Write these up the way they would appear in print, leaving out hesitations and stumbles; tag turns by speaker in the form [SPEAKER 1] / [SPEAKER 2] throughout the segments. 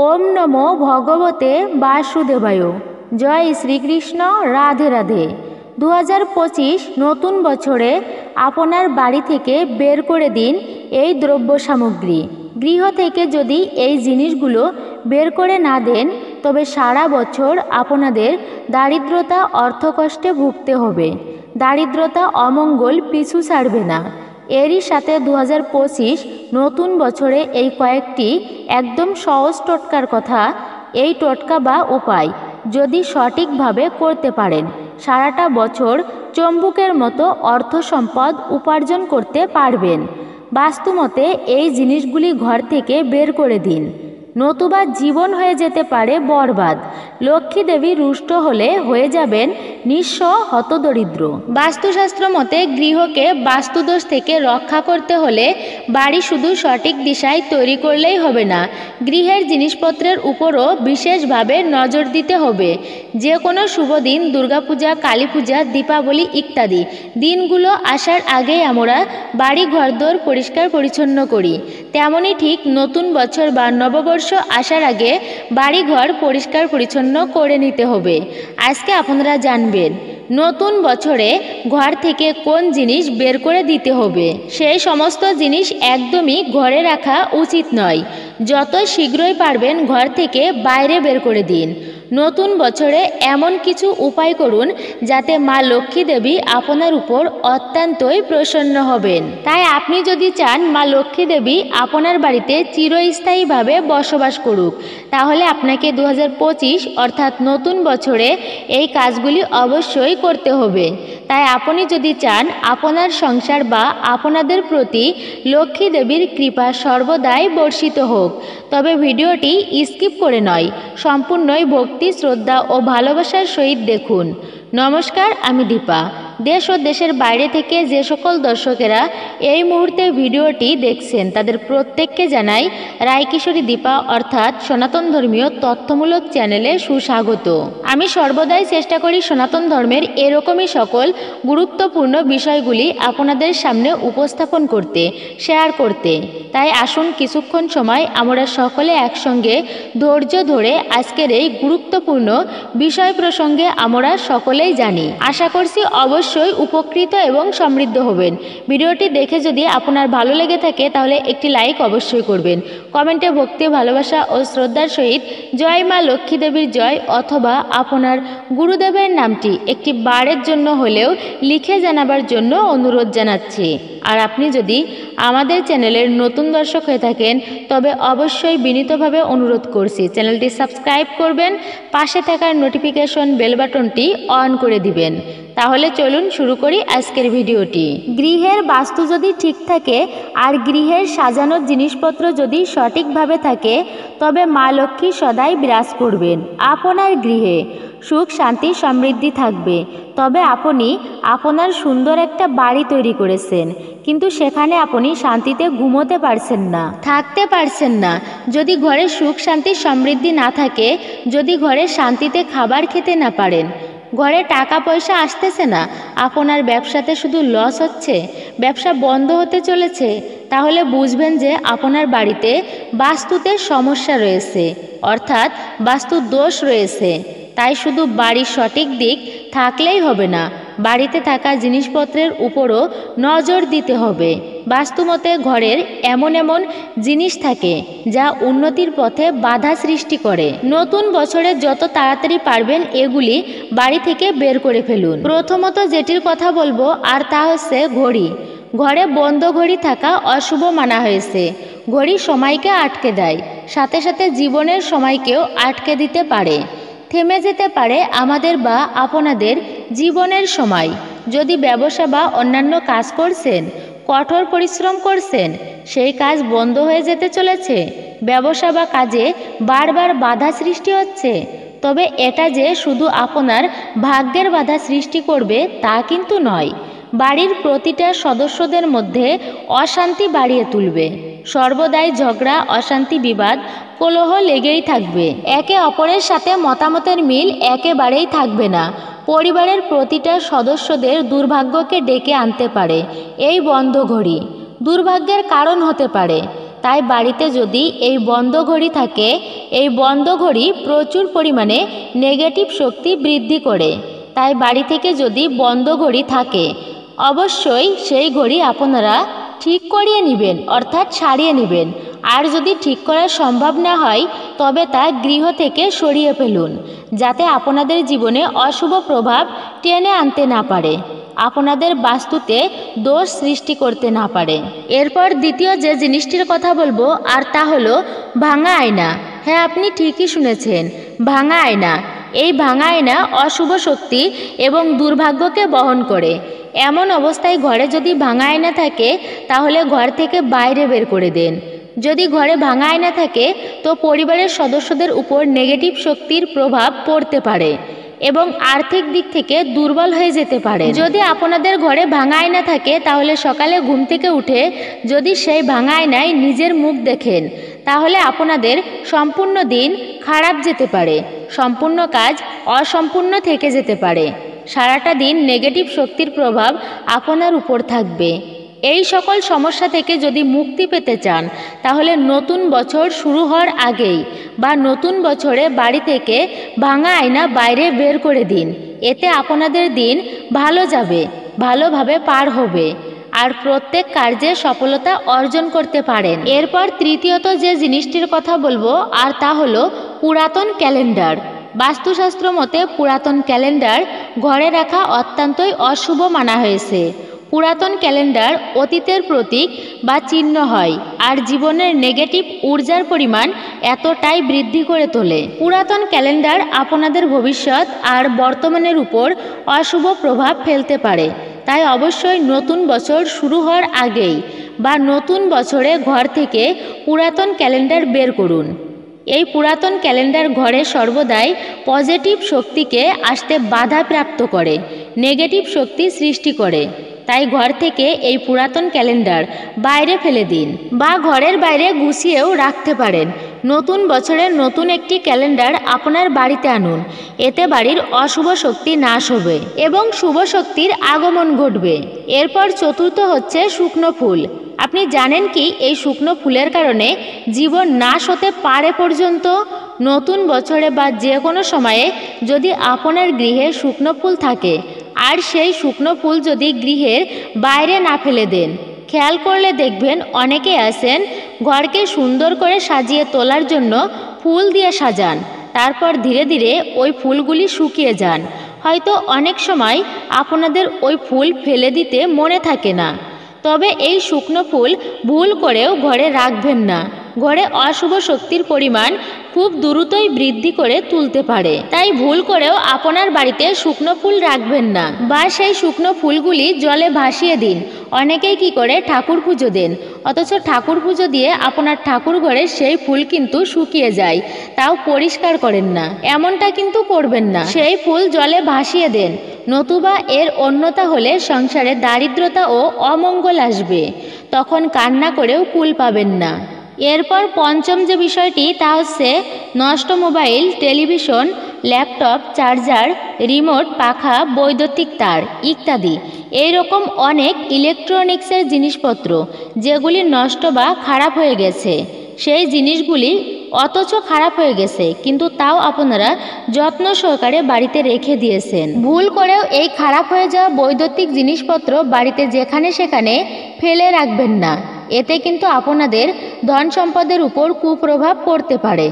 [SPEAKER 1] ওম নমো ভগবতে বাসুদেবায়। জয় শ্রীকৃষ্ণ। রাধে রাধে। 2025 নতুন বছরে আপনার বাড়ি থেকে বের করে দিন এই দ্রব্য সামগ্রী। গৃহ থেকে যদি এই জিনিসগুলো বের করে না দেন তবে সারা বছর আপনাদের দারিদ্রতা অর্থকষ্টে ভুগতে হবে। দারিদ্রতা অমঙ্গল পিছু ছাড়বে না। এরই সাথে 2025 নতুন বছরে এই কয়েকটি একদম সহজ টোটকার কথা। এই টোটকা বা উপায় যদি সঠিকভাবে করতে পারেন সারাটা বছর চম্বুকের মতো অর্থ সম্পদ উপার্জন করতে পারবেন। বাস্তুমতে এই জিনিসগুলি ঘর থেকে বের করে দিন, নতুবা জীবন হয়ে যেতে পারে বরবাদ। লক্ষ্মী দেবী রুষ্ট হলে হয়ে যাবেন নিঃস্ব হতদরিদ্র। বাস্তুশাস্ত্র মতে গৃহকে বাস্তুদোষ থেকে রক্ষা করতে হলে বাড়ি শুধু সঠিক দিশায় তৈরি করলেই হবে না, গৃহের জিনিসপত্রের উপরও বিশেষভাবে নজর দিতে হবে। যে কোনো শুভ দিন, দুর্গাপূজা, কালী পূজা, দীপাবলি ইত্যাদি দিনগুলো আসার আগেই আমরা বাড়ি ঘরদোর পরিষ্কার পরিচ্ছন্ন করি, তেমনই ঠিক নতুন বছর বা নববর্ষ আসার আগে বাড়িঘর পরিষ্কার পরিচ্ছন্ন করে নিতে হবে। আজকে আপনারা জানবেন নতুন বছরে ঘর থেকে কোন জিনিস বের করে দিতে হবে। সেই সমস্ত জিনিস একদমই ঘরে রাখা উচিত নয়। যত শীঘ্রই পারবেন ঘর থেকে বাইরে বের করে দিন। নতুন বছরে এমন কিছু উপায় করুন যাতে মা লক্ষ্মী দেবী আপনার উপর অত্যন্তই প্রসন্ন হবেন। তাই আপনি যদি চান মা লক্ষ্মী দেবী আপনার বাড়িতে চিরস্থায়ীভাবে বসবাস করুক, তাহলে আপনাকে 2025 অর্থাৎ নতুন বছরে এই কাজগুলি অবশ্যই করতে হবে। তাই আপনি যদি চান আপনার সংসার বা আপনাদের প্রতি লক্ষ্মী দেবীর কৃপা সর্বদাই বর্ষিত হোক, তবে ভিডিওটি স্কিপ করে নয়, সম্পূর্ণই ভক্তি, শ্রদ্ধা ও ভালোবাসার সহিত দেখুন। নমস্কার, আমি দীপা। দেশ ও দেশের বাইরে থেকে যে সকল দর্শকেরা এই মুহূর্তে ভিডিওটি দেখছেন তাদের প্রত্যেককে জানাই রায়কিশোরী দীপা অর্থাৎ সনাতন ধর্মীয় তথ্যমূলক চ্যানেলে সুস্বাগত। আমি সর্বদাই চেষ্টা করি সনাতন ধর্মের এরকমই সকল গুরুত্বপূর্ণ বিষয়গুলি আপনাদের সামনে উপস্থাপন করতে, শেয়ার করতে। তাই আসুন কিছুক্ষণ সময় আমরা সকলে একসঙ্গে ধৈর্য ধরে আজকের এই গুরুত্বপূর্ণ বিষয় প্রসঙ্গে আমরা সকলেই জানি। আশা করছি অবশ্যই উপকৃত এবং সমৃদ্ধ হবেন। ভিডিওটি দেখে যদি আপনার ভালো লেগে থাকে তাহলে একটি লাইক অবশ্যই করবেন। কমেন্টে ভক্তি, ভালোবাসা ও শ্রদ্ধার সহিত জয় মা লক্ষ্মী দেবীর জয় অথবা আপনার গুরুদেবের নামটি একটি বারের জন্য হলেও লিখে জানাবার জন্য অনুরোধ জানাচ্ছি। আর আপনি যদি আমাদের চ্যানেলের নতুন দর্শক হয়ে থাকেন তবে অবশ্যই বিনীতভাবে অনুরোধ করছি চ্যানেলটি সাবস্ক্রাইব করবেন, পাশে থাকার নোটিফিকেশন বেল বাটনটি অন করে দিবেন। তাহলে চলুন শুরু করি আজকের ভিডিওটি। গৃহের বাস্তু যদি ঠিক থাকে আর গৃহের সাজানোর জিনিসপত্র যদি সঠিকভাবে থাকে তবে মা লক্ষ্মী সদাই বিরাজ করবেন আপনার গৃহে। সুখ, শান্তি, সমৃদ্ধি থাকবে। তবে আপনি আপনার সুন্দর একটা বাড়ি তৈরি করেছেন, কিন্তু সেখানে আপনি শান্তিতে ঘুমোতে পারছেন না, থাকতে পারছেন না। যদি ঘরে সুখ, শান্তি, সমৃদ্ধি না থাকে, যদি ঘরে শান্তিতে খাবার খেতে না পারেন, ঘরে টাকা পয়সা আসতেছে না, আপনার ব্যবসাতে শুধু লস হচ্ছে, ব্যবসা বন্ধ হতে চলেছে, তাহলে বুঝবেন যে আপনার বাড়িতে বাস্তুতে সমস্যা রয়েছে, অর্থাৎ বাস্তু দোষ রয়েছে। তাই শুধু বাড়ির সঠিক দিক থাকলেই হবে না, বাড়িতে থাকা জিনিসপত্রের উপরও নজর দিতে হবে। বাস্তুমতে ঘরের এমন এমন জিনিস থাকে যা উন্নতির পথে বাধা সৃষ্টি করে। নতুন বছরে যত তাড়াতাড়ি পারবেন এগুলি বাড়ি থেকে বের করে ফেলুন। প্রথমত যেটির কথা বলবো আর তা হচ্ছে ঘড়ি। ঘরে বন্ধ ঘড়ি থাকা অশুভ মানা হয়েছে। ঘড়ি সময়কে আটকে দেয়, সাথে সাথে জীবনের সময়কেও আটকে দিতে পারে। থেমে যেতে পারে আমাদের বা আপনাদের জীবনের সময়। যদি ব্যবসা বা অন্যান্য কাজ করছেন, কঠোর পরিশ্রম করছেন, সেই কাজ বন্ধ হয়ে যেতে চলেছে, ব্যবসা বা কাজে বারবার বাধা সৃষ্টি হচ্ছে, তবে এটা যে শুধু আপনার ভাগ্যের বাধা সৃষ্টি করবে তা কিন্তু নয়, বাড়ির প্রতিটা সদস্যদের মধ্যে অশান্তি বাড়িয়ে তুলবে। সর্বদাই ঝগড়া, অশান্তি, বিবাদ, কলহ লেগেই থাকবে। একে অপরের সাথে মতামতের মিল একেবারেই থাকবে না। পরিবারের প্রতিটা সদস্যদের দুর্ভাগ্যকে ডেকে আনতে পারে এই বন্ধ ঘড়ি, দুর্ভাগ্যের কারণ হতে পারে। তাই বাড়িতে যদি এই বন্ধ ঘড়ি থাকে, এই বন্ধ ঘড়ি প্রচুর পরিমাণে নেগেটিভ শক্তি বৃদ্ধি করে। তাই বাড়ি থেকে যদি বন্ধ ঘড়ি থাকে, অবশ্যই সেই ঘড়ি আপনারা ঠিক করিয়ে নেবেন, অর্থাৎ সারিয়ে নেবেন। আর যদি ঠিক করা সম্ভব না হয় তবে তা গৃহ থেকে সরিয়ে ফেলুন, যাতে আপনাদের জীবনে অশুভ প্রভাব টেনে আনতে না পারে, আপনাদের বাস্তুতে দোষ সৃষ্টি করতে না পারে। এরপর দ্বিতীয় যে জিনিসটির কথা বলবো আর তা হলো ভাঙা আয়না। হ্যাঁ, আপনি ঠিকই শুনেছেন, ভাঙা আয়না। এই ভাঙা আয়না অশুভ শক্তি এবং দুর্ভাগ্যকে বহন করে। এমন অবস্থায় ঘরে যদি ভাঙা আয়না থাকে তাহলে ঘর থেকে বাইরে বের করে দেন। যদি ঘরে ভাঙা আয়না থাকে তো পরিবারের সদস্যদের উপর নেগেটিভ শক্তির প্রভাব পড়তে পারে এবং আর্থিক দিক থেকে দুর্বল হয়ে যেতে পারে। যদি আপনাদের ঘরে ভাঙা আয়না থাকে তাহলে সকালে ঘুম থেকে উঠে যদি সেই ভাঙা আয়নায় নিজের মুখ দেখেন তাহলে আপনাদের সম্পূর্ণ দিন খারাপ যেতে পারে, সম্পূর্ণ কাজ অসম্পূর্ণ থেকে যেতে পারে, সারাটা দিন নেগেটিভ শক্তির প্রভাব আপনার উপর থাকবে। এই সকল সমস্যা থেকে যদি মুক্তি পেতে চান তাহলে নতুন বছর শুরু হওয়ার আগেই বা নতুন বছরে বাড়ি থেকে ভাঙা আয়না বাইরে বের করে দিন। এতে আপনাদের দিন ভালো যাবে, ভালোভাবে পার হবে আর প্রত্যেক কার্যে সফলতা অর্জন করতে পারেন। এরপর তৃতীয়ত যে জিনিসটির কথা বলবো আর তা হলো পুরাতন ক্যালেন্ডার। বাস্তুশাস্ত্র মতে পুরাতন ক্যালেন্ডার ঘরে রাখা অত্যন্তই অশুভ মানা হয়েছে। পুরাতন ক্যালেন্ডার অতীতের প্রতীক বা চিহ্ন হয় আর জীবনের নেগেটিভ ঊর্জার পরিমাণ এতটাই বৃদ্ধি করে তোলে। পুরাতন ক্যালেন্ডার আপনাদের ভবিষ্যৎ আর বর্তমানের উপর অশুভ প্রভাব ফেলতে পারে। তাই অবশ্যই নতুন বছর শুরু হওয়ার আগেই বা নতুন বছরে ঘর থেকে পুরাতন ক্যালেন্ডার বের করুন। এই পুরাতন ক্যালেন্ডার ঘরে সর্বদাই পজিটিভ শক্তিকে আসতে বাধা প্রাপ্ত করে, নেগেটিভ শক্তি সৃষ্টি করে। তাই ঘর থেকে এই পুরাতন ক্যালেন্ডার বাইরে ফেলে দিন বা ঘরের বাইরে গুছিয়েও রাখতে পারেন। নতুন বছরের নতুন একটি ক্যালেন্ডার আপনার বাড়িতে আনুন। এতে বাড়ির অশুভ শক্তি নাশ হবে এবং শুভ শক্তির আগমন ঘটবে। এরপর চতুর্থ হচ্ছে শুকনো ফুল। আপনি জানেন কি এই শুকনো ফুলের কারণে জীবন নাশ হতে পারে পর্যন্ত? নতুন বছরে বা যে কোনো সময়ে যদি আপনার গৃহে শুকনো ফুল থাকে আর সেই শুকনো ফুল যদি গৃহের বাইরে না ফেলে দেন, খেয়াল করলে দেখবেন অনেকে আছেন ঘরকে সুন্দর করে সাজিয়ে তোলার জন্য ফুল দিয়ে সাজান, তারপর ধীরে ধীরে ওই ফুলগুলি শুকিয়ে যান। হয়তো অনেক সময় আপনাদের ওই ফুল ফেলে দিতে মনে থাকে না, তবে এই শুকনো ফুল ভুল করেও ঘরে রাখবেন না। ঘরে অশুভ শক্তির পরিমাণ খুব দ্রুতই বৃদ্ধি করে তুলতে পারে। তাই ভুল করেও আপনার বাড়িতে শুকনো ফুল রাখবেন না বা সেই শুকনো ফুলগুলি জলে ভাসিয়ে দিন। অনেকেই কি করে ঠাকুর পুজো দেন, অথচ ঠাকুর পুজো দিয়ে আপনার ঠাকুর ঘরে সেই ফুল কিন্তু শুকিয়ে যায়, তাও পরিষ্কার করেন না। এমনটা কিন্তু করবেন না, সেই ফুল জলে ভাসিয়ে দেন, নতুবা এর অন্যতা হলে সংসারে দারিদ্রতা ও অমঙ্গল আসবে, তখন কান্না করেও কুল পাবেন না। এরপর পঞ্চম যে বিষয়টি তা হচ্ছে নষ্ট mobile, television, laptop, charger, remote, পাখা, বৈদ্যুতিক তার ইত্যাদি এইরকম অনেক ইলেকট্রনিক্সের জিনিসপত্র যেগুলি নষ্ট বা খারাপ হয়ে গেছে। সেই জিনিসগুলি অথচ খারাপ হয়ে গেছে কিন্তু তাও আপনারা যত্ন সহকারে বাড়িতে রেখে দিয়েছেন। ভুল করেও এই খারাপ হয়ে যাওয়া বৈদ্যুতিক জিনিসপত্র বাড়িতে যেখানে সেখানে ফেলে রাখবেন না, এতে কিন্তু আপনাদের ধন সম্পদের উপর কুপ্রভাব পড়তে পারে।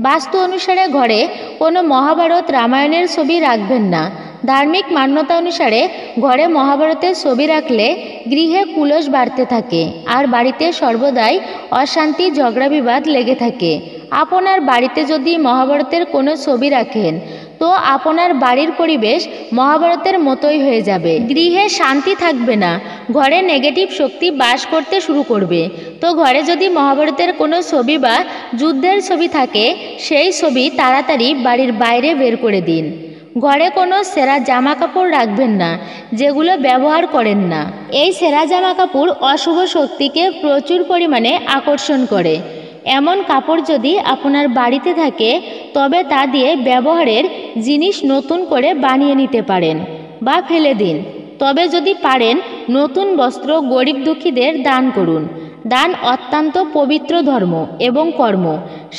[SPEAKER 1] বাস্তু অনুসারে ঘরে কোনো মহাভারত, রামায়ণের ছবি রাখবেন না। ধার্মিক মান্যতা অনুসারে ঘরে মহাভারতের ছবি রাখলে গৃহে কুলস বাড়তে থাকে আর বাড়িতে সর্বদাই অশান্তি, ঝগড়া বিবাদ লেগে থাকে। আপনার বাড়িতে যদি মহাভারতের কোনো ছবি রাখেন তো আপনার বাড়ির পরিবেশ মহাভারতের মতোই হয়ে যাবে, গৃহে শান্তি থাকবে না, ঘরে নেগেটিভ শক্তি বাস করতে শুরু করবে। তো ঘরে যদি মহাভারতের কোনো ছবি বা যুদ্ধের ছবি থাকে সেই ছবি তাড়াতাড়ি বাড়ির বাইরে বের করে দিন। ঘরে কোনো ছেঁড়া জামা কাপড় রাখবেন না যেগুলো ব্যবহার করেন না। এই ছেঁড়া জামা কাপড় অশুভ শক্তিকে প্রচুর পরিমাণে আকর্ষণ করে। এমন কাপড় যদি আপনার বাড়িতে থাকে তবে তা দিয়ে ব্যবহারের জিনিস নতুন করে বানিয়ে নিতে পারেন বা ফেলে দিন। তবে যদি পারেন নতুন বস্ত্র গরিব দুঃখীদের দান করুন। দান অত্যন্ত পবিত্র ধর্ম এবং কর্ম।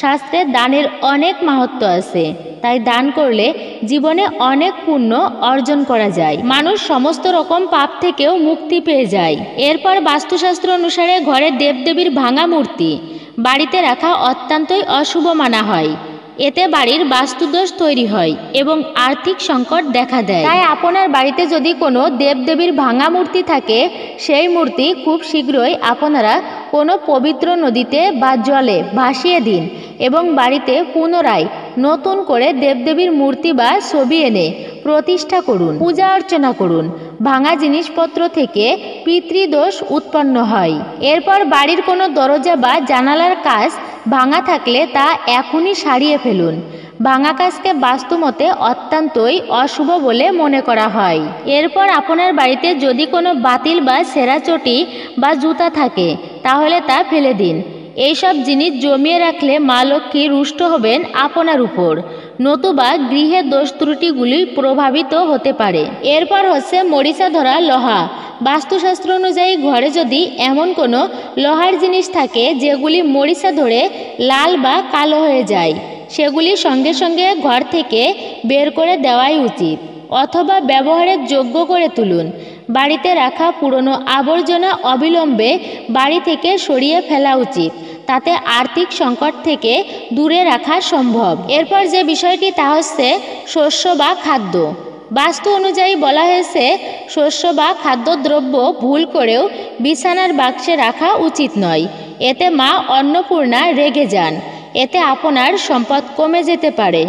[SPEAKER 1] শাস্ত্রে দানের অনেক মাহাত্ম্য আছে, তাই দান করলে জীবনে অনেক পুণ্য অর্জন করা যায়। মানুষ সমস্ত রকম পাপ থেকেও মুক্তি পেয়ে যায়। এরপর বাস্তুশাস্ত্র অনুসারে ঘরে দেবদেবীর ভাঙা মূর্তি বাড়িতে রাখা অত্যন্তই অশুভ মানা হয়। এতে বাড়ির বাস্তুদোষ তৈরি হয় এবং আর্থিক সংকট দেখা দেয়। তাই আপনার বাড়িতে যদি কোনো দেবদেবীর ভাঙা মূর্তি থাকে, সেই মূর্তি খুব শীঘ্রই আপনারা কোনো পবিত্র নদীতে বা জলে ভাসিয়ে দিন এবং বাড়িতে পুনরায় নতুন করে দেবদেবীর মূর্তি বা ছবি এনে প্রতিষ্ঠা করুন, পূজা অর্চনা করুন। ভাঙা জিনিসপত্র থেকে পিতৃদোষ উৎপন্ন হয়। এরপর বাড়ির কোনো দরজা বা জানালার কাজ ভাঙা থাকলে তা এখনই সারিয়ে ফেলুন। ভাঙা কাজকে বাস্তুমতে অত্যন্তই অশুভ বলে মনে করা হয়। এরপর আপনার বাড়িতে যদি কোনো বাতিল বা ছেঁড়া চটি বা জুতা থাকে, তাহলে তা ফেলে দিন। এইসব জিনিস জমিয়ে রাখলে মা লক্ষ্মী রুষ্ট হবেন আপনার উপর, নতুবা গৃহের দোষ ত্রুটিগুলি প্রভাবিত হতে পারে। এরপর হচ্ছে মরিচা ধরা লোহা। বাস্তুশাস্ত্র অনুযায়ী ঘরে যদি এমন কোনো লোহার জিনিস থাকে যেগুলি মরিচা ধরে লাল বা কালো হয়ে যায়, সেগুলি সঙ্গে সঙ্গে ঘর থেকে বের করে দেওয়াই উচিত, অথবা ব্যবহারের যোগ্য করে তুলুন। বাড়িতে রাখা পুরনো আবর্জনা অবিলম্বে বাড়ি থেকে সরিয়ে ফেলা উচিত, তাতে আর্থিক সংকট থেকে দূরে রাখা সম্ভব। এরপর যে বিষয়টি তা হচ্ছে শস্য বা খাদ্য। বাস্তু অনুযায়ী বলা হয়েছে শস্য বা খাদ্যদ্রব্য ভুল করেও বিছানার বাক্সে রাখা উচিত নয়। এতে মা অন্নপূর্ণা রেগে যান, এতে আপনার সম্পদ কমে যেতে পারে।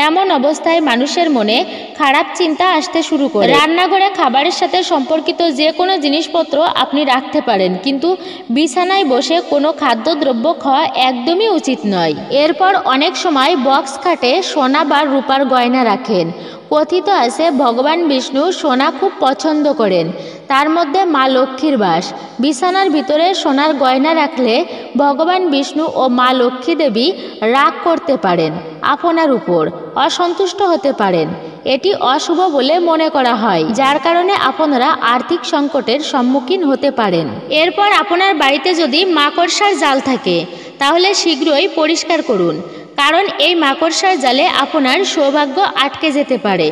[SPEAKER 1] এমন অবস্থায় মানুষের মনে খারাপ চিন্তা আসতে শুরু করে। রান্নাঘরে খাবারের সাথে সম্পর্কিত যে কোনো জিনিসপত্র আপনি রাখতে পারেন, কিন্তু বিছানায় বসে কোনো খাদ্যদ্রব্য খাওয়া একদমই উচিত নয়। এরপর অনেক সময় বক্স খাটে সোনা বা রূপার গয়না রাখেন। কথিত আছে ভগবান বিষ্ণু সোনা খুব পছন্দ করেন, তার মধ্যে মা লক্ষ্মীর বাস। বিছানার ভিতরে সোনার গয়না রাখলে ভগবান বিষ্ণু ও মা লক্ষ্মী দেবী রাগ করতে পারেন, আপনার উপর অসন্তুষ্ট হতে পারেন। এটি অশুভ বলে মনে করা হয়, যার কারণে আপনারা আর্থিক সংকটের সম্মুখীন হতে পারেন। এরপর আপনার বাড়িতে যদি মাকড়সার জাল থাকে, তাহলে শীঘ্রই পরিষ্কার করুন, কারণ এই মাকড়সার জালে আপনার সৌভাগ্য আটকে যেতে পারে।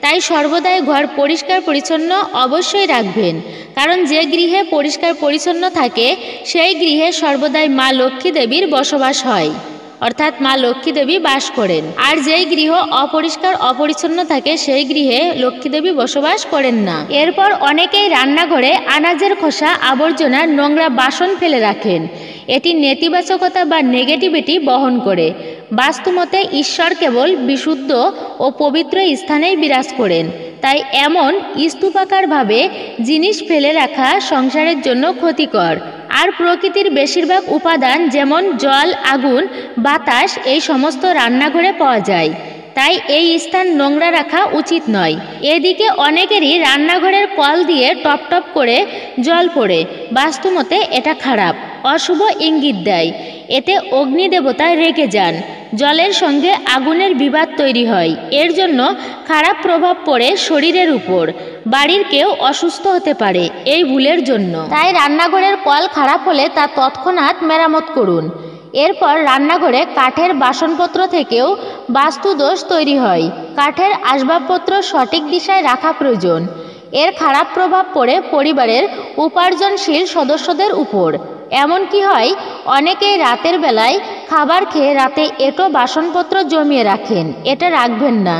[SPEAKER 1] তাই সর্বদাই ঘর পরিষ্কার পরিচ্ছন্ন অবশ্যই রাখবেন, কারণ যে গৃহে পরিষ্কার পরিচ্ছন্ন থাকে সেই গৃহে সর্বদাই মা লক্ষ্মী দেবীর বসবাস হয়, অর্থাৎ মা লক্ষ্মী দেবী বাস করেন। আর যেই গৃহ অপরিষ্কার অপরিচ্ছন্ন থাকে সেই গৃহে লক্ষ্মী দেবী বসবাস করেন না। এরপর অনেকেই রান্নাঘরে আনাজের খোসা, আবর্জনা, নোংরা বাসন ফেলে রাখেন। এটি নেতিবাচকতা বা নেগেটিভিটি বহন করে। বাস্তুমতে ঈশ্বর কেবল বিশুদ্ধ ও পবিত্র স্থানেই বিরাজ করেন, তাই এমন স্তূপাকারভাবে জিনিস ফেলে রাখা সংসারের জন্য ক্ষতিকর। আর প্রকৃতির বেশিরভাগ উপাদান যেমন জল, আগুন, বাতাস এই সমস্ত রান্নাঘরে পাওয়া যায়, তাই এই স্থান নোংরা রাখা উচিত নয়। এদিকে অনেকেরই রান্নাঘরের কল দিয়ে টপ টপ করে জল পড়ে। বাস্তুমতে এটা খারাপ, অশুভ ইঙ্গিত দেয়। এতে অগ্নিদেবতা রেগে যান, জলের সঙ্গে আগুনের বিবাদ তৈরি হয়। এর জন্য খারাপ প্রভাব পড়ে শরীরের উপর, বাড়ির কেউ অসুস্থ হতে পারে এই ভুলের জন্য। তাই রান্নাঘরের কল খারাপ হলে তা তৎক্ষণাৎ মেরামত করুন। এরপর রান্নাঘরে কাঠের বাসনপত্র থেকেও বাস্তুদোষ তৈরি হয়। কাঠের আসবাবপত্র সঠিক দিশায় রাখা প্রয়োজন। এর খারাপ প্রভাব পড়ে পরিবারের উপার্জনশীল সদস্যদের উপর। এমন কি হয়, অনেকেই রাতের বেলায় খাবার খেয়ে রাতে এঁটো বাসনপত্র জমিয়ে রাখেন। এটা রাখবেন না,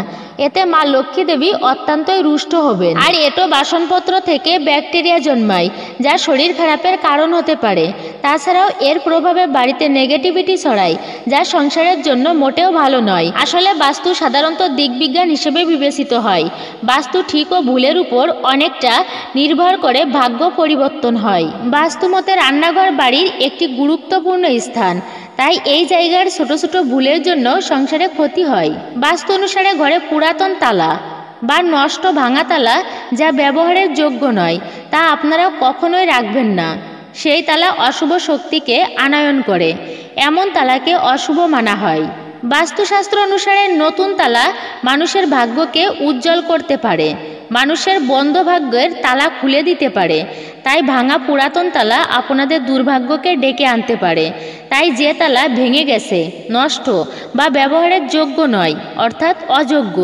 [SPEAKER 1] এতে মা লক্ষ্মী দেবী অত্যন্তই রুষ্ট হবেন। আর এঁটো বাসনপত্র থেকে ব্যাকটেরিয়া জন্মায়, যা শরীর খারাপের কারণ হতে পারে। তাছাড়াও এর প্রভাবে বাড়িতে নেগেটিভিটি ছড়ায়, যা সংসারের জন্য মোটেও ভালো নয়। আসলে বাস্তু সাধারণত দিকবিজ্ঞান হিসেবে বিবেচিত হয়। বাস্তু ঠিক ও ভুলের উপর অনেকটা নির্ভর করে ভাগ্য পরিবর্তন হয়। বাস্তুমতে রান্নাঘর বাড়ির একটি গুরুত্বপূর্ণ স্থান, তাই এই জায়গার ছোট ছোট ভুলের জন্য সংসারে ক্ষতি হয়। বাস্তু অনুসারে ঘরে পুরাতন তালা বা নষ্ট ভাঙা তালা যা ব্যবহারের যোগ্য নয়, তা আপনারা কখনোই রাখবেন না। সেই তালা অশুভ শক্তিকে আনয়ন করে, এমন তালাকে অশুভ মানা হয়। বাস্তুশাস্ত্র অনুসারে নতুন তালা মানুষের ভাগ্যকে উজ্জ্বল করতে পারে। মানুষের বন্ধ ভাগ্যের তালা খুলে দিতে পারে। তাই ভাঙা পুরাতন তালা আপনাদের দুর্ভাগ্যকে ডেকে আনতে পারে। তাই যে তালা ভেঙে গেছে, নষ্ট বা ব্যবহারের যোগ্য নয়, অর্থাৎ অযোগ্য,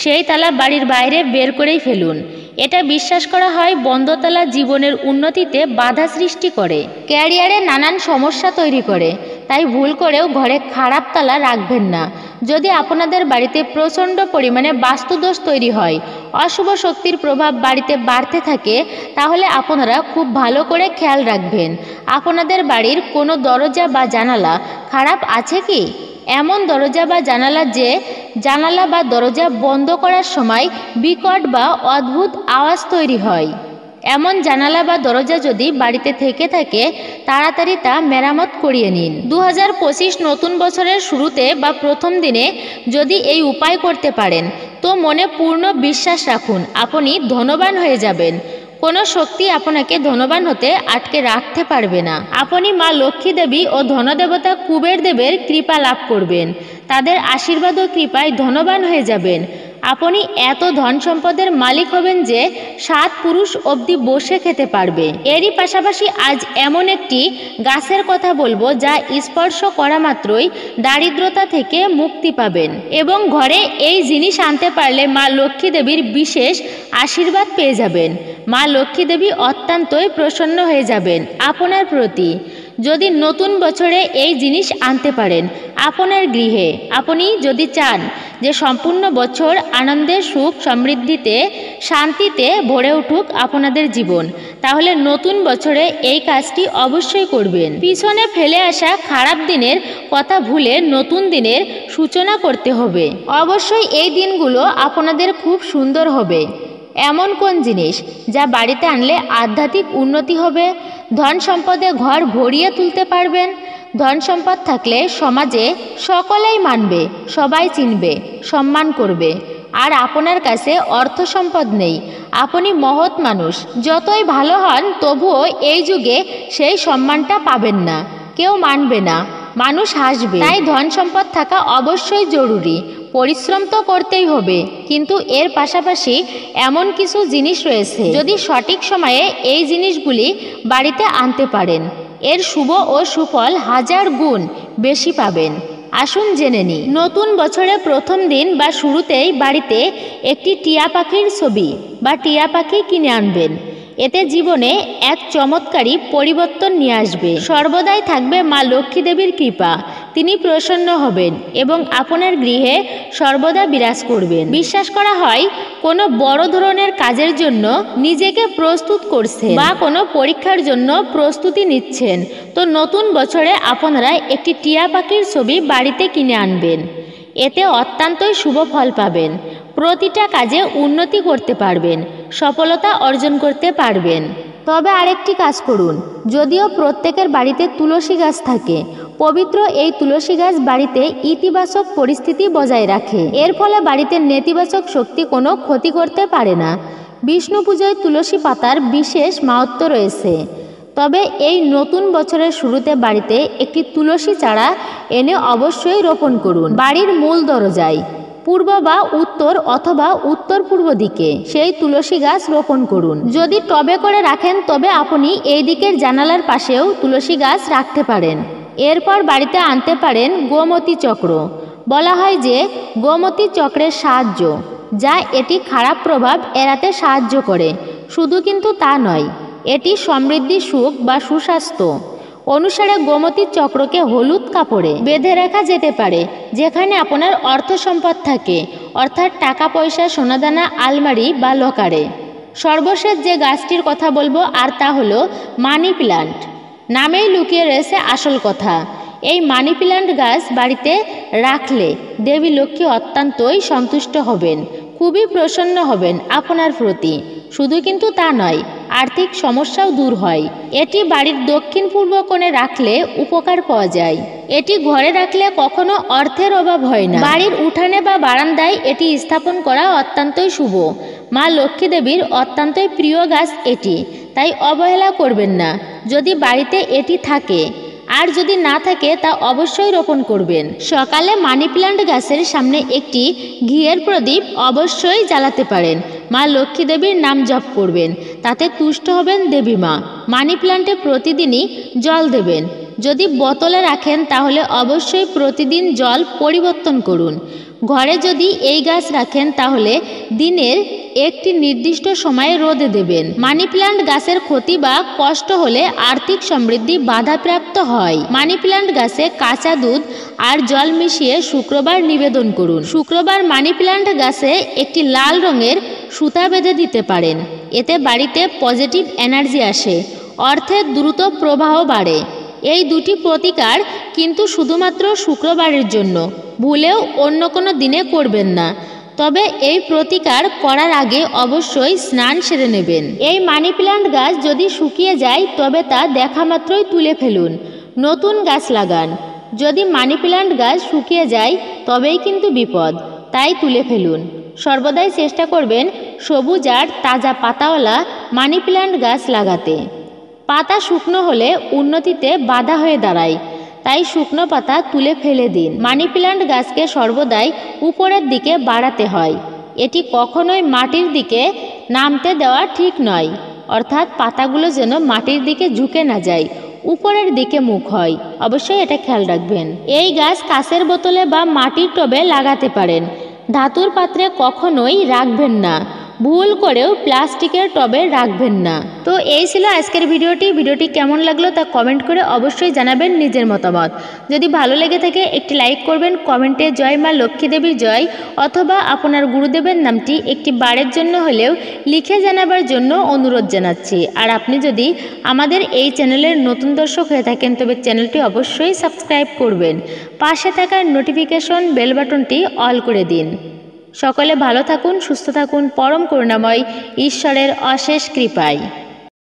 [SPEAKER 1] সেই তালা বাড়ির বাইরে বের করেই ফেলুন। এটা বিশ্বাস করা হয় বন্ধ তালা জীবনের উন্নতিতে বাধা সৃষ্টি করে, ক্যারিয়ারে নানান সমস্যা তৈরি করে। তাই ভুল করেও ঘরে খারাপ তালা রাখবেন না। যদি আপনাদের বাড়িতে প্রচণ্ড পরিমাণে বাস্তুদোষ তৈরি হয়, অশুভ শক্তির প্রভাব বাড়িতে বাড়তে থাকে, তাহলে আপনারা খুব ভালো করে খেয়াল রাখবেন আপনাদের বাড়ির কোনো দরজা বা জানালা খারাপ আছে কি। এমন দরজা বা জানালা বা দরজা বন্ধ করার সময় বিকট বা অদ্ভুত আওয়াজ তৈরি হয়, এমন জানালা বা দরজা যদি বাড়িতে থেকে থাকে, তাড়াতাড়ি তা মেরামত করিয়ে নিন। 2025 নতুন বছরের শুরুতে বা প্রথম দিনে যদি এই উপায় করতে পারেন, তো মনে পূর্ণ বিশ্বাস রাখুন আপনি ধনবান হয়ে যাবেন। কোনো শক্তি আপনাকে ধনবান হতে আটকে রাখতে পারবে না। আপনি মা লক্ষ্মী দেবী ও ধনদেবতা কুবের দেবের কৃপা লাভ করবেন। তাদের আশীর্বাদ ও কৃপায় ধনবান হয়ে যাবেন। আপনি এত ধন সম্পদের মালিক হবেন যে 7 পুরুষ অবধি বসে খেতে পারবে। এরই পাশাপাশি আজ এমন একটি গাছের কথা বলবো যা স্পর্শ করা মাত্রই দারিদ্রতা থেকে মুক্তি পাবেন এবং ঘরে এই জিনিস আনতে পারলে মা লক্ষ্মী দেবীর বিশেষ আশীর্বাদ পেয়ে যাবেন। মা লক্ষ্মী দেবী অত্যন্তই প্রসন্ন হয়ে যাবেন আপনার প্রতি যদি নতুন বছরে এই জিনিস আনতে পারেন আপনার গৃহে। আপনি যদি চান যে সম্পূর্ণ বছর আনন্দে, সুখ, সমৃদ্ধিতে, শান্তিতে ভরে উঠুক আপনাদের জীবন, তাহলে নতুন বছরে এই কাজটি অবশ্যই করবেন। পিছনে ফেলে আসা খারাপ দিনের কথা ভুলে নতুন দিনের সূচনা করতে হবে। অবশ্যই এই দিনগুলো আপনাদের খুব সুন্দর হবে। এমন কোন জিনিস যা বাড়িতে আনলে আধ্যাত্মিক উন্নতি হবে, ধন সম্পদে ঘর ভরিয়ে তুলতে পারবেন। ধন সম্পদ থাকলে সমাজে সকলেই মানবে, সবাই চিনবে, সম্মান করবে। আর আপনার কাছে অর্থ সম্পদ নেই, আপনি মহৎ মানুষ, যতই ভালো হন তবুও এই যুগে সেই সম্মানটা পাবেন না, কেউ মানবে না, মানুষ হাসবে। তাই ধন সম্পদ থাকা অবশ্যই জরুরি। পরিশ্রম তো করতেই হবে, কিন্তু এর পাশাপাশি এমন কিছু জিনিস রয়েছে, যদি সঠিক সময়ে এই জিনিসগুলি বাড়িতে আনতে পারেন, এর শুভ ও সুফল 1000 গুণ বেশি পাবেন। আসুন জেনে নিই। নতুন বছরের প্রথম দিন বা শুরুতেই বাড়িতে একটি টিয়া পাখির ছবি বা টিয়া পাখি কিনে আনবেন। এতে জীবনে এক চমৎকারী পরিবর্তন নিয়ে আসবে। সর্বদাই থাকবে মা লক্ষ্মী দেবীর কৃপা, তিনি প্রসন্ন হবেন এবং আপনার গৃহে সর্বদা বিরাজ করবেন। বিশ্বাস করা হয় কোনো বড় ধরনের কাজের জন্য নিজেকে প্রস্তুত করছেন বা কোনো পরীক্ষার জন্য প্রস্তুতি নিচ্ছেন, তো নতুন বছরে আপনারা একটি টিয়া পাখির ছবি বাড়িতে কিনে আনবেন। এতে অত্যন্তই শুভ ফল পাবেন, প্রতিটা কাজে উন্নতি করতে পারবেন, সফলতা অর্জন করতে পারবেন। তবে আরেকটি কাজ করুন, যদিও প্রত্যেকের বাড়িতে তুলসী গাছ থাকে, পবিত্র এই তুলসী গাছ বাড়িতে ইতিবাচক পরিস্থিতি বজায় রাখে। এর ফলে বাড়িতে নেতিবাচক শক্তি কোনো ক্ষতি করতে পারে না। বিষ্ণু পুজোয় তুলসী পাতার বিশেষ মাহাত্ম্য রয়েছে। তবে এই নতুন বছরের শুরুতে বাড়িতে একটি তুলসী চারা এনে অবশ্যই রোপণ করুন। বাড়ির মূল দরজায় পূর্ব বা উত্তর অথবা উত্তর পূর্ব দিকে সেই তুলসী গাছ রোপণ করুন। যদি টবে করে রাখেন তবে আপনি এই দিকের জানালার পাশেও তুলসী গাছ রাখতে পারেন। এরপর বাড়িতে আনতে পারেন গোমতী চক্র। বলা হয় যে গোমতী চক্রের সাহায্য, যা এটি খারাপ প্রভাব এড়াতে সাহায্য করে। শুধু কিন্তু তা নয়, এটি সমৃদ্ধি, সুখ বা সুস্বাস্থ্য অনুসারে গোমতী চক্রকে হলুদ কাপড়ে বেঁধে রাখা যেতে পারে যেখানে আপনার অর্থ সম্পদ থাকে, অর্থাৎ টাকা পয়সা, সোনাদানা, আলমারি বা লকারে। সর্বশেষ যে গাছটির কথা বলবো আর তা হলো মানি প্ল্যান্ট। নামেই লুকিয়ে রয়েছে আসল কথা। এই মানি প্ল্যান্ট গাছ বাড়িতে রাখলে দেবী লক্ষ্মী অত্যন্তই সন্তুষ্ট হবেন, খুবই প্রসন্ন হবেন আপনার প্রতি। শুধু কিন্তু তা নয়, আর্থিক সমস্যাও দূর হয়। এটি বাড়ির দক্ষিণ পূর্ব কোণে রাখলে উপকার পাওয়া যায়। এটি ঘরে রাখলে কখনো অর্থের অভাব হয় না। বাড়ির উঠানে বা বারান্দায় এটি স্থাপন করা অত্যন্তই শুভ। মা লক্ষ্মী দেবীর অত্যন্তই প্রিয় গাছ এটি, তাই অবহেলা করবেন না। যদি বাড়িতে এটি থাকে আর যদি না থাকে তা অবশ্যই রোপণ করবেন। সকালে মানি প্ল্যান্ট গাছের সামনে একটি ঘিয়ের প্রদীপ অবশ্যই জ্বালাতে পারেন। মা লক্ষ্মী দেবীর নাম জপ করবেন, তাতে তুষ্ট হবেন দেবী মা। মানি প্ল্যান্টে প্রতিদিনই জল দেবেন। যদি বোতলে রাখেন তাহলে অবশ্যই প্রতিদিন জল পরিবর্তন করুন। ঘরে যদি এই গাছ রাখেন তাহলে দিনের একটি নির্দিষ্ট সময়ে রোদে দেবেন। মানি প্ল্যান্ট গাছের ক্ষতি বা কষ্ট হলে আর্থিক সমৃদ্ধি বাধাপ্রাপ্ত হয়। মানি প্ল্যান্ট গাছে কাঁচা দুধ আর জল মিশিয়ে শুক্রবার নিবেদন করুন। শুক্রবার মানি প্ল্যান্ট গাছে একটি লাল রঙের সুতা বেঁধে দিতে পারেন। এতে বাড়িতে পজিটিভ এনার্জি আসে, অর্থের দ্রুত প্রবাহ বাড়ে। এই দুটি প্রতিকার কিন্তু শুধুমাত্র শুক্রবারের জন্য, ভুলেও অন্য কোনো দিনে করবেন না। তবে এই প্রতিকার করার আগে অবশ্যই স্নান সেরে নেবেন। এই মানি প্ল্যান্ট গাছ যদি শুকিয়ে যায় তবে তা দেখা মাত্রই তুলে ফেলুন, নতুন গাছ লাগান। যদি মানি প্ল্যান্ট গাছ শুকিয়ে যায় তবেই কিন্তু বিপদ, তাই তুলে ফেলুন। সর্বদাই চেষ্টা করবেন সবুজ আর তাজা পাতাওয়ালা মানি প্ল্যান্ট গাছ লাগাতে। পাতা শুকনো হলে উন্নতিতে বাধা হয়ে দাঁড়ায়, তাই শুকনো পাতা তুলে ফেলে দিন। মানি প্ল্যান্ট গাছকে সর্বদাই উপরের দিকে বাড়াতে হয়, এটি কখনোই মাটির দিকে নামতে দেওয়া ঠিক নয়। অর্থাৎ পাতাগুলো যেন মাটির দিকে ঝুঁকে না যায়, উপরের দিকে মুখ হয়। অবশ্যই এটা খেয়াল রাখবেন। এই গাছ কাঁচের বোতলে বা মাটির টবে লাগাতে পারেন, ধাতুর পাত্রে কখনোই রাখবেন না। ভুল করেও প্লাস্টিকের টবে রাখবেন না। তো এই ছিল আজকের ভিডিওটি কেমন লাগলো তা কমেন্ট করে অবশ্যই জানাবেন নিজের মতামত। যদি ভালো লেগে থাকে একটি লাইক করবেন, কমেন্টে জয় মা লক্ষ্মী দেবীর জয় অথবা আপনার গুরুদেবের নামটি একটি বারের জন্য হলেও লিখে জানাবার জন্য অনুরোধ জানাচ্ছি। আর আপনি যদি আমাদের এই চ্যানেলের নতুন দর্শক হয়ে থাকেন তবে চ্যানেলটি অবশ্যই সাবস্ক্রাইব করবেন। পাশে থাকা নোটিফিকেশন বেল বাটনটি অল করে দিন। সকলে ভালো থাকুন, সুস্থ থাকুন, পরম করুণাময় ঈশ্বরের অশেষ কৃপায়।